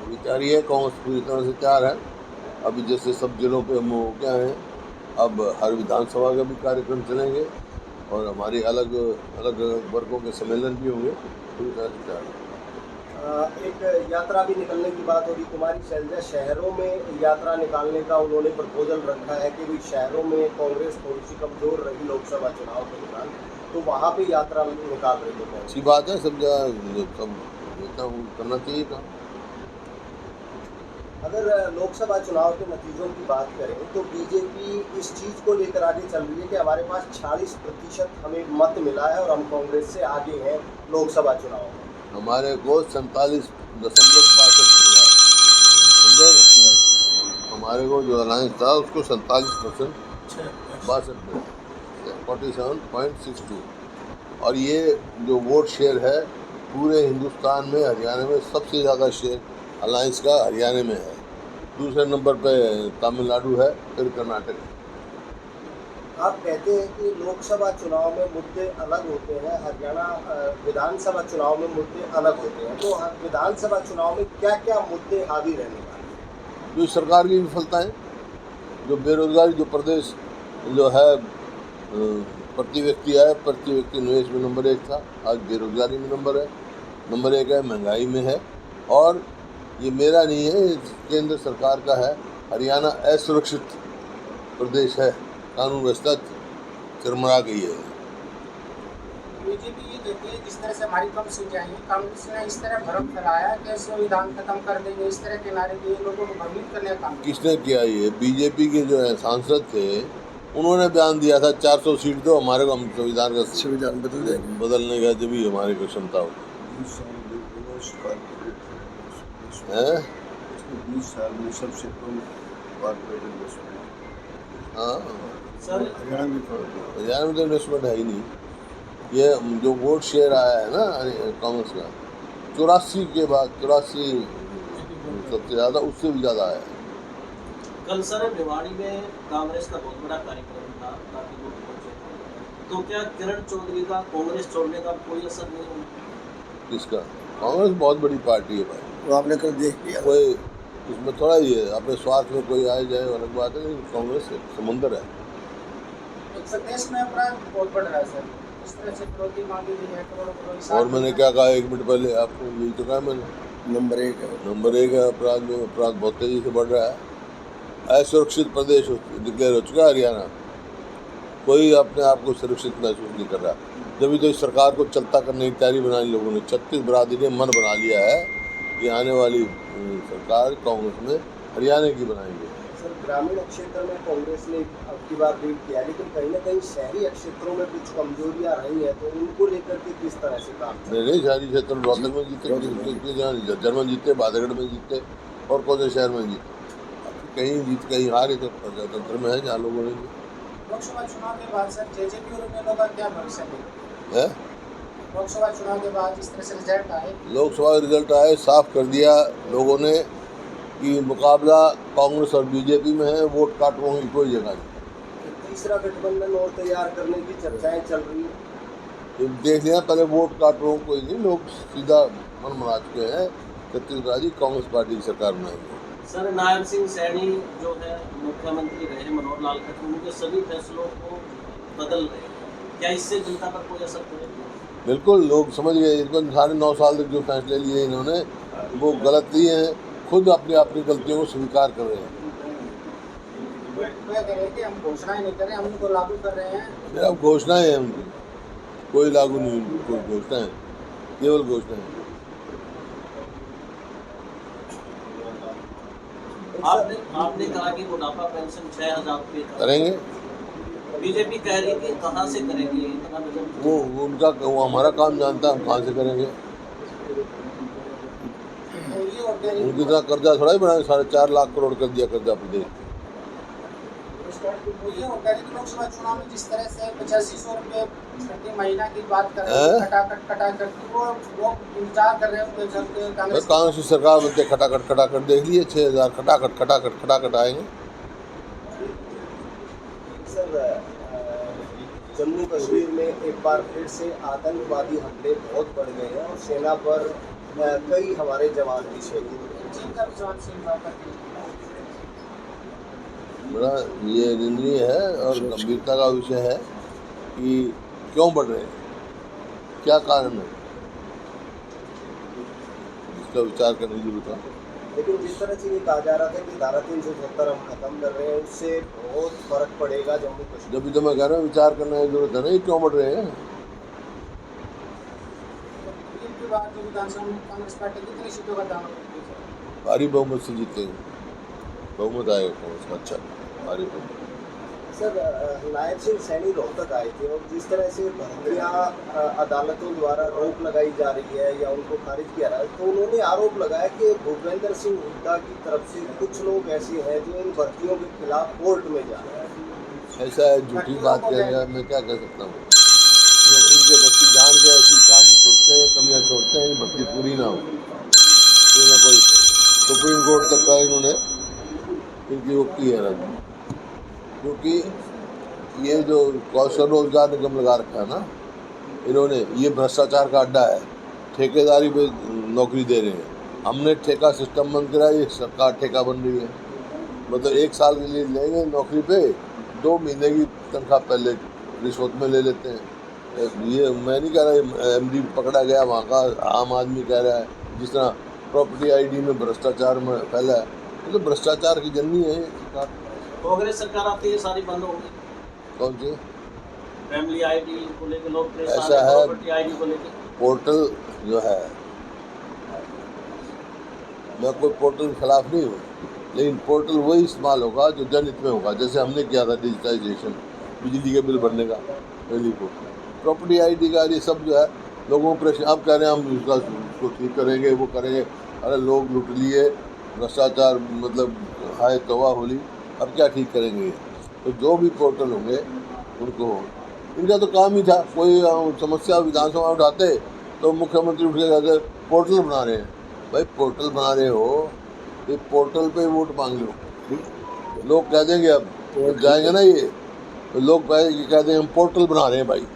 अभी तैयारी है, कांग्रेस पूरी तरह से तैयार है। अभी जैसे सब जिलों पे हम हो गया है, अब हर विधानसभा का भी कार्यक्रम चलेंगे और हमारे अलग अलग वर्गों के सम्मेलन भी होंगे। पूरी तरह से तैयार है। एक यात्रा भी निकलने की बात हो रही। कुमारी शैलजा शहरों में यात्रा निकालने का उन्होंने प्रपोजल रखा है कि भाई शहरों में कांग्रेस थोड़ी सी कमजोर रही लोकसभा चुनाव के दौरान, तो वहाँ पे यात्रा निकाल रही है कांग्रेस। अच्छी बात है, सब जगह सब नेता करना चाहिए काम। अगर लोकसभा चुनाव के नतीजों की बात करें तो बीजेपी इस चीज़ को लेकर आगे चल रही है कि हमारे पास 40% हमें मत मिला है और हम कांग्रेस से आगे हैं लोकसभा चुनाव में। हमारे को 47.62 मिला, समझे ना। हमारे को जो अलायंस था उसको 47.62 47.62। और ये जो वोट शेयर है पूरे हिंदुस्तान में हरियाणा में सबसे ज़्यादा शेयर अलायंस का हरियाणा में है। दूसरे नंबर पे तमिलनाडु है, फिर कर्नाटक है। आप कहते हैं कि लोकसभा चुनाव में मुद्दे अलग होते हैं, हरियाणा विधानसभा चुनाव में मुद्दे अलग होते हैं, तो विधानसभा चुनाव में क्या क्या मुद्दे हावी रहने वाले? जो सरकार की विफलताएं, जो बेरोजगारी, जो प्रदेश जो है प्रति व्यक्ति है, प्रति व्यक्ति निवेश में नंबर 1 था, आज बेरोजगारी में नंबर 1 है, महंगाई में है। और ये मेरा नहीं है, केंद्र सरकार का है। हरियाणा असुरक्षित प्रदेश है, कानून व्यवस्था चरमरा गई है। बीजेपी ये कहती है जिस तरह से हमारी कम सीटें आई हैं, कांग्रेस ने इस तरह भ्रम फैलाया कि संविधान खत्म कर देंगे, इस तरह के नारे दिए, लोगों को भ्रमित करने का काम किया। किसने किया ये? बीजेपी के जो है सांसद थे, उन्होंने बयान दिया था 400 सीट दो हमारे को, हम संविधान बदलने का जब भी हमारे को क्षमता हो। हाँ, हरियाणा में तो इन्वेस्टमेंट है ही नहीं। ये जो वोट शेयर आया है ना कांग्रेस का 84 के बाद 84 सबसे ज़्यादा, उससे भी ज़्यादा आया है। कल सर भिवाड़ी में कांग्रेस का बहुत बड़ा कार्यक्रम था, काफी लोग पहुंचे थे, तो क्या किरण चौधरी का कांग्रेस छोड़ने का कोई असर नहीं होगा? किसका? कांग्रेस बहुत बड़ी पार्टी है भाई, तो आपने कल देख लिया, कोई इसमें थोड़ा ही है, अपने स्वार्थ में कोई आए जाए अलग बात है, लेकिन कांग्रेस समुंदर है। देश में अपराध बहुत बढ़ रहा है सर, इस तरह से फिरौती मांगी गई है करोड़ों। और मैंने क्या कहा 1 मिनट पहले आपको, यही तो कहा मैंने, नंबर 1 है अपराध में। अपराध बहुत तेजी से बढ़ रहा है। असुरक्षित प्रदेश डिक्लेयर हो चुका है हरियाणा, कोई अपने आप को सुरक्षित महसूस नहीं कर रहा। जब तो इस सरकार को चलता करने की तैयारी बना ली लोगों ने। 36 बरादरी ने मन बना लिया है कि आने वाली सरकार कांग्रेस में हरियाणा की बनाएंगे। सर ग्रामीण क्षेत्र में कांग्रेस ने अब की बार लीड किया, लेकिन कहीं ना कहीं शहरी क्षेत्रों में कुछ कमजोरियां रही हैं, तो उनको लेकर के किस तरह से काम? नहीं, शहरी क्षेत्र में रोहतक में जीते, जर्मन जीते, बादगढ़ में जीते, और कौन से शहर में जीते? कहीं जीत कहीं हारे, तो प्रजातंत्र में है जहाँ लोगों ने। लोकसभा चुनाव के बाद सर जेजेपी और उन्हें लोग क्या भविष्य है? लोकसभा चुनाव के बाद जिस तरह से रिजल्ट आए, लोकसभा रिजल्ट आए, साफ कर दिया लोगों ने कि मुकाबला कांग्रेस और बीजेपी में है, वोट काटों की कोई जगह नहीं। तीसरा गठबंधन और तैयार करने की चर्चाएं चल रही है। देख लिया, पहले वोट काटों कोई नहीं, लोग सीधा मन बना चुके हैं छत्तीसगढ़ की कांग्रेस पार्टी की सरकार बनाएंगे। सर नायब सिंह सैनी जो है मुख्यमंत्री रहे मनोहर लाल खट्टर, उनके सभी फैसलों को बदल रहे हैं, क्या इससे जनता पर कोई असर पड़ेगा? बिल्कुल, लोग समझ गए इनको। साढ़े 9 साल तक जो फैसले लिए इन्होंने वो गलत लिए हैं, खुद अपनी गलतियों को स्वीकार कर रहे हैं। हम घोषणाएं नहीं कर रहे, हम उनको लागू कर रहे हैं। अब घोषणाएं हैं उनकी, कोई लागू नहीं, कोई घोषणाएं, केवल घोषणाएं। आपने कहा कि बुढ़ापा पेंशन 6,000 रुपये करेंगे। बीजेपी कह रही थी कहाँ से करेंगे इतना बजट? वो उनका, वो हमारा काम जानता है, हम कहाँ से करेंगे। उनकी इतना कर्जा थोड़ा ही बनाए, 4.5 लाख करोड़ कर दिया कर्जा प्रदेश। लोकसभा चुनाव में जिस तरह से 8500 रुपये प्रति महीना की बात कर रहे हैं, खटाखट वो लोग इंतजार कर रहे हैं कांग्रेस की सरकार बनते, खटाखट देख लिए 6,000 खटाखट आएंगे। सर जम्मू कश्मीर में एक बार फिर से आतंकवादी हमले बहुत बढ़ गए हैं और सेना पर कई हमारे जवान भी शहीद हुए। जिनका भी जवान शहीद हुआ करते हैं। बड़ा ये निंदनीय है और गंभीरता का विषय है कि क्यों बढ़ रहे हैं, क्या कारण है, इसका विचार करने की जरूरत है। लेकिन जिस तरह से ये कहा जा रहा था कि धारा 370 हम खत्म कर रहे हैं, उससे बहुत फर्क पड़ेगा जम्मू कश्मीर। जब भी तो मैं कह रहा हूँ विचार करने की जरूरत है ना, ये क्यों बढ़ रहे हैं। तो के बाद जो विधानसभा में कांग्रेस पार्टी कितनी सीटों का दावा करती है? भारी बहुमत से जीतेंगे, बहुमत आएगा कांग्रेस का, अच्छा भारी बहुमत। सर, नायब सिंह सैनी रोहतक आए थे और जिस तरह से भर्तियाँ अदालतों द्वारा रोक लगाई जा रही है या उनको खारिज किया रहा है, तो उन्होंने आरोप लगाया कि भूपेंद्र सिंह हुड्डा की तरफ से कुछ लोग ऐसे हैं जो इन भर्तियों के खिलाफ कोर्ट में जा रहे हैं। ऐसा है, झूठी बात कह रहा है, मैं क्या कह सकता हूँ। इनके बच्चे जान के ऐसी काम छोड़ते हैं, कमियाँ छोड़ते हैं, भर्ती पूरी ना हो, कोई ना कोई सुप्रीम कोर्ट तक का इन्होंने इनकी वो की है ना, क्योंकि ये जो कौशल रोजगार निगम लगा रखा है ना इन्होंने, ये भ्रष्टाचार का अड्डा है, ठेकेदारी पे नौकरी दे रहे हैं। हमने ठेका सिस्टम बंद करा, ये सरकार ठेका बन रही है। मतलब 1 साल के लिए लेंगे नौकरी पे, 2 महीने की तनख्वाह पहले रिश्वत में ले लेते हैं। ये मैं नहीं कह रहा, एमडी पकड़ा गया वहाँ का, आम आदमी कह रहा है। जिस तरह प्रॉपर्टी आईडी में भ्रष्टाचार में फैला है, मतलब भ्रष्टाचार की जननी है ये सरकार। कांग्रेस सरकार आती है सारी बंद हो गई, कौन सी फैमिली आईडी को लेकर लोग परेशान ऐसा है, है। प्रॉपर्टी आईडी को लेकर। पोर्टल जो है, मैं कोई पोर्टल के खिलाफ नहीं हूँ, लेकिन पोर्टल वही इस्तेमाल होगा जो जनहित में होगा। जैसे हमने किया था डिजिटाइजेशन बिजली के बिल भरने का, बिजली को प्रॉपर्टी आईडी का, ये सब जो है लोगों को प्रेशर। अब कह रहे हैं हम उसको ठीक करेंगे, वो करेंगे। अरे लोग लूट लिए, भ्रष्टाचार मतलब हाय तवा होली, अब क्या ठीक करेंगे ये। तो जो भी पोर्टल होंगे उनको, इनका तो काम ही था, कोई समस्या विधानसभा में उठाते तो मुख्यमंत्री उठ के कहते पोर्टल बना रहे हैं। भाई पोर्टल बना रहे हो, ये पोर्टल पे वोट मांग लो, लोग कह देंगे अब जाएंगे ना ये, तो लोग कह देंगे हम पोर्टल बना रहे हैं। भाई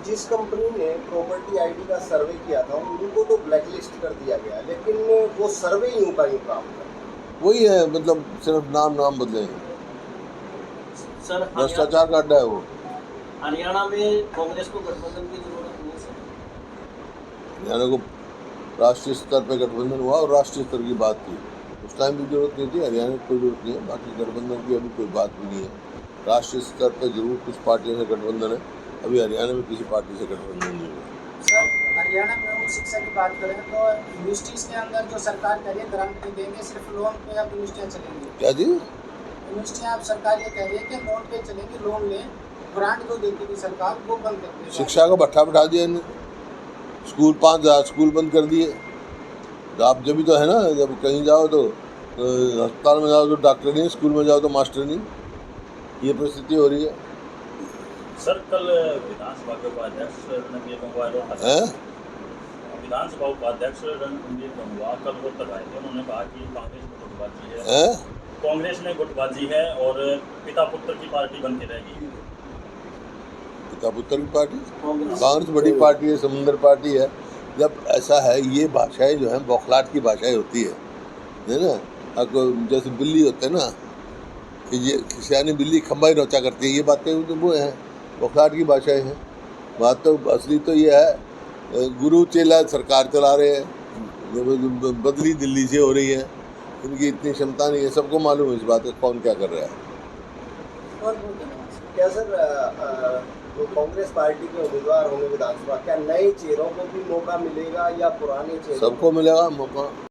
जिस कंपनी ने प्रॉपर्टी आईडी का सर्वे किया था उनको तो ब्लैकलिस्ट कर दिया गया, लेकिन वो सर्वे यूं का यूं काम कर रहा है। वही है, मतलब सिर्फ नाम बदले हैं, सर भ्रष्टाचार का अड्डा है वो। हरियाणा में कांग्रेस को गठबंधन की जरूरत नहीं है सर। हरियाणा को राष्ट्रीय स्तर पे गठबंधन हुआ और राष्ट्रीय स्तर की बात थी, उस टाइम भी जरूरत नहीं थी। हरियाणा में कोई जरूरत नहीं है, बाकी गठबंधन की अभी कोई बात भी नहीं है। राष्ट्रीय स्तर पे जरूर कुछ पार्टियों से गठबंधन है, अभी हरियाणा में किसी पार्टी से गठबंधन नहीं हुआ। सर, हरियाणा में उच्च शिक्षा की बात करें तो यूनिवर्सिटीज़ के अंदर जो सरकार कह रही है ग्रांट नहीं देंगे, सिर्फ लोन पे अब यूनिवर्सिटियाँ चलेंगी। क्या जी? यूनिवर्सिटियाँ अब सरकार ये कह रही है कि लोन पे चलेंगी, लोन लें, ग्रांट जो देती थी सरकार वो बंद कर दी। शिक्षा का भट्ठा बिठा दिया इन्हें, स्कूल 5000 स्कूल बंद कर दिए। आप जब भी तो है ना, जब कहीं जाओ तो अस्पताल में जाओ तो डॉक्टर नहीं, स्कूल में जाओ तो मास्टर नहीं, ये परिस्थिति हो रही है। सर कल विधानसभा के उपाध्यक्ष रणबीर गंगवा हैं? विधानसभा उपाध्यक्ष रणबीर गंगवा कल रोहतक आए थे। उन्होंने कहा कि कांग्रेस में गुटबाजी है, हैं? कांग्रेस में गुटबाजी है और पिता पुत्र की पार्टी बन के रहेगी। पिता पुत्र की पार्टी, कांग्रेस बड़ी पार्टी है, समुंदर पार्टी है। जब ऐसा है, ये भाषाएं जो हैं बौखलाहट की भाषाएं होती है ना। अब जैसे बिल्ली होते हैं ना, कि ये सियानी बिल्ली खंबा ही नोचा करती है, ये बातें तो वो हैं, बौखलाहट की भाषाएं हैं। बात तो असली तो ये है, गुरु चेला सरकार चला रहे हैं, बदली दिल्ली से हो रही है, इनकी इतनी क्षमता नहीं है, सबको मालूम है इस बात का कौन क्या कर रहा है। और क्या सर, जो कांग्रेस पार्टी के उम्मीदवार होंगे विधानसभा, क्या नए चेहरों को भी मौका मिलेगा या पुराने चेहरों सबको मिलेगा मौका।